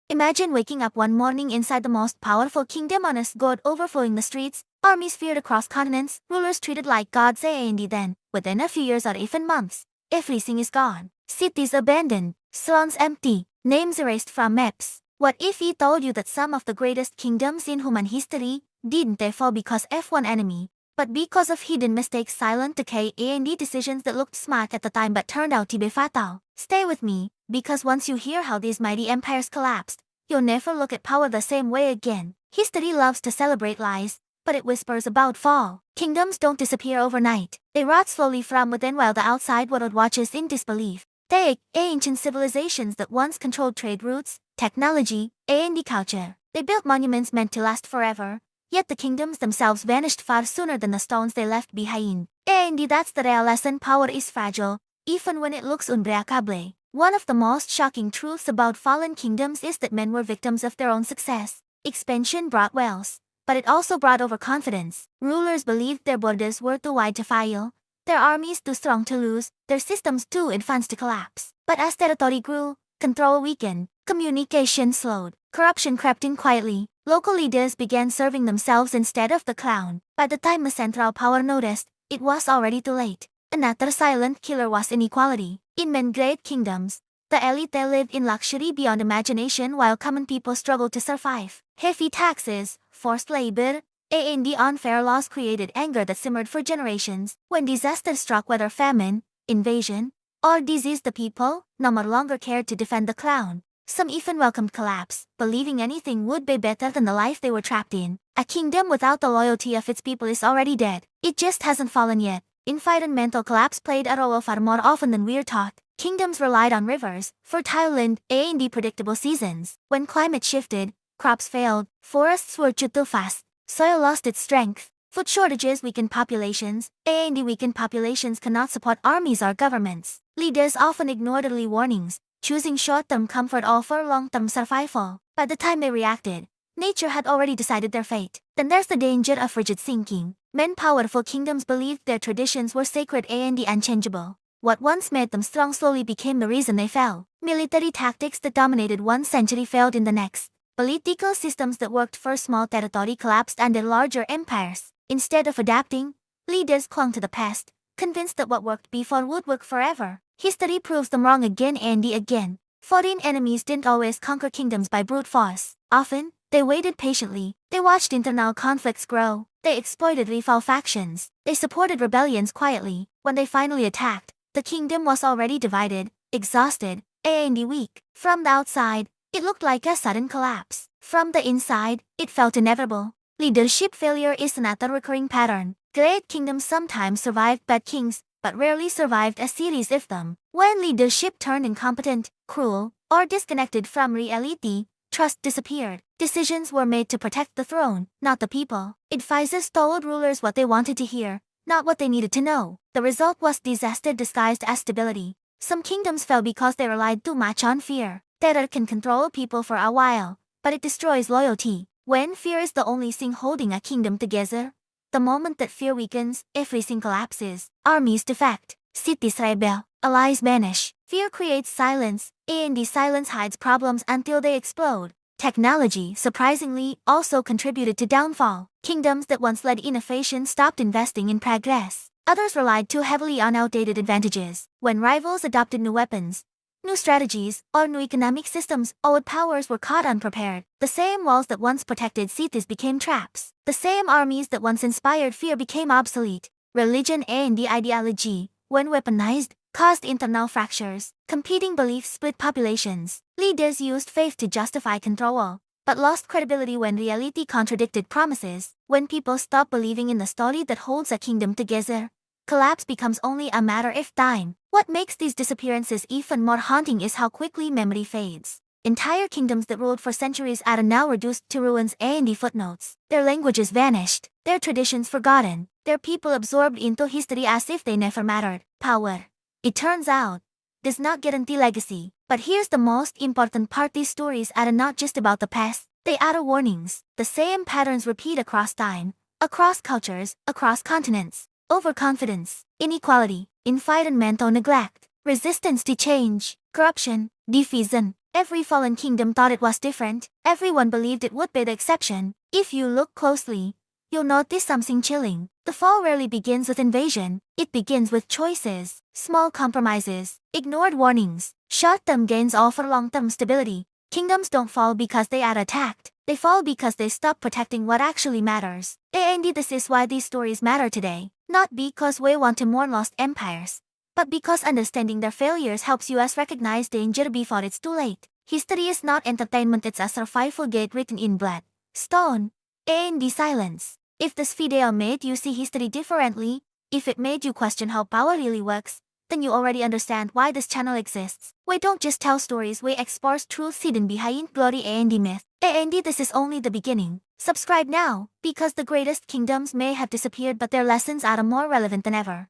Imagine waking up one morning inside the most powerful kingdom on earth, gold overflowing the streets, armies feared across continents, rulers treated like gods, and then, within a few years or even months, everything is gone. Cities abandoned, thrones empty, names erased from maps. What if he told you that some of the greatest kingdoms in human history didn't they fall because of one enemy, but because of hidden mistakes, silent decay, and decisions that looked smart at the time but turned out to be fatal? Stay with me, because once you hear how these mighty empires collapsed, you'll never look at power the same way again. History loves to celebrate lies, but it whispers about fall. Kingdoms don't disappear overnight. They rot slowly from within while the outside world watches in disbelief. Take ancient civilizations that once controlled trade routes, technology, and culture. They built monuments meant to last forever, yet the kingdoms themselves vanished far sooner than the stones they left behind. And that's the real lesson: power is fragile, even when it looks unbreakable. One of the most shocking truths about fallen kingdoms is that men were victims of their own success. Expansion brought wealth, but it also brought overconfidence. Rulers believed their borders were too wide to fail, their armies too strong to lose, their systems too advanced to collapse. But as territory grew, control weakened, communication slowed, corruption crept in quietly, local leaders began serving themselves instead of the crown. By the time the central power noticed, it was already too late. Another silent killer was inequality. In many great kingdoms, the elite lived in luxury beyond imagination while common people struggled to survive. Heavy taxes, forced labor, and unfair laws created anger that simmered for generations. When disaster struck, whether famine, invasion, or disease, the people no longer cared to defend the crown. Some even welcomed collapse, believing anything would be better than the life they were trapped in. A kingdom without the loyalty of its people is already dead. It just hasn't fallen yet. Environmental collapse played a role far more often than we're taught. Kingdoms relied on rivers, fertile land, and predictable seasons. When climate shifted, crops failed, forests were chewed too fast, soil lost its strength, food shortages weakened populations, and weakened populations cannot support armies or governments. Leaders often ignored early warnings, choosing short-term comfort over long-term survival. By the time they reacted, nature had already decided their fate. Then there's the danger of rigid thinking. Many powerful kingdoms believed their traditions were sacred and unchangeable. What once made them strong slowly became the reason they fell. Military tactics that dominated one century failed in the next. Political systems that worked for small territory collapsed under larger empires. Instead of adapting, leaders clung to the past, convinced that what worked before would work forever. History proves them wrong again and again. Foreign enemies didn't always conquer kingdoms by brute force. Often, they waited patiently. They watched internal conflicts grow. They exploited rival factions. They supported rebellions quietly. When they finally attacked, the kingdom was already divided, exhausted, and weak. From the outside, it looked like a sudden collapse. From the inside, it felt inevitable. Leadership failure is another recurring pattern. Great kingdoms sometimes survived bad kings, but rarely survived a series of them. When leadership turned incompetent, cruel, or disconnected from reality, trust disappeared. Decisions were made to protect the throne, not the people. Advisors told rulers what they wanted to hear, not what they needed to know. The result was disaster disguised as stability. Some kingdoms fell because they relied too much on fear. Terror can control people for a while, but it destroys loyalty. When fear is the only thing holding a kingdom together, the moment that fear weakens, everything collapses. Armies defect, cities rebel, allies vanish. Fear creates silence, and the silence hides problems until they explode. Technology, surprisingly, also contributed to downfall. Kingdoms that once led innovation stopped investing in progress. Others relied too heavily on outdated advantages. When rivals adopted new weapons, new strategies, or new economic systems, old powers were caught unprepared. The same walls that once protected cities became traps. The same armies that once inspired fear became obsolete. Religion and the ideology, when weaponized, caused internal fractures. Competing beliefs split populations. Leaders used faith to justify control, but lost credibility when reality contradicted promises. When people stop believing in the story that holds a kingdom together, collapse becomes only a matter of time. What makes these disappearances even more haunting is how quickly memory fades. Entire kingdoms that ruled for centuries are now reduced to ruins and footnotes. Their languages vanished, their traditions forgotten, their people absorbed into history as if they never mattered. Power, it turns out, does not guarantee legacy. But here's the most important part: these stories are not just about the past, they are warnings. The same patterns repeat across time, across cultures, across continents. Overconfidence, inequality, environmental neglect, resistance to change, corruption, division, Every fallen kingdom thought it was different. Everyone believed it would be the exception. If you look closely, you'll notice something chilling. The fall rarely begins with invasion. It begins with choices, small compromises, ignored warnings. Short-term gains offer long-term stability. Kingdoms don't fall because they are attacked. They fall because they stop protecting what actually matters. And this is why these stories matter today. Not because we want to mourn lost empires, but because understanding their failures helps us recognize danger before it's too late. History is not entertainment, it's a survival guide written in blood, stone, and silence. If this video made you see history differently, if it made you question how power really works, then you already understand why this channel exists. We don't just tell stories, we explore truths hidden behind glory and myth. And this is only the beginning. Subscribe now, because the greatest kingdoms may have disappeared but their lessons are more relevant than ever.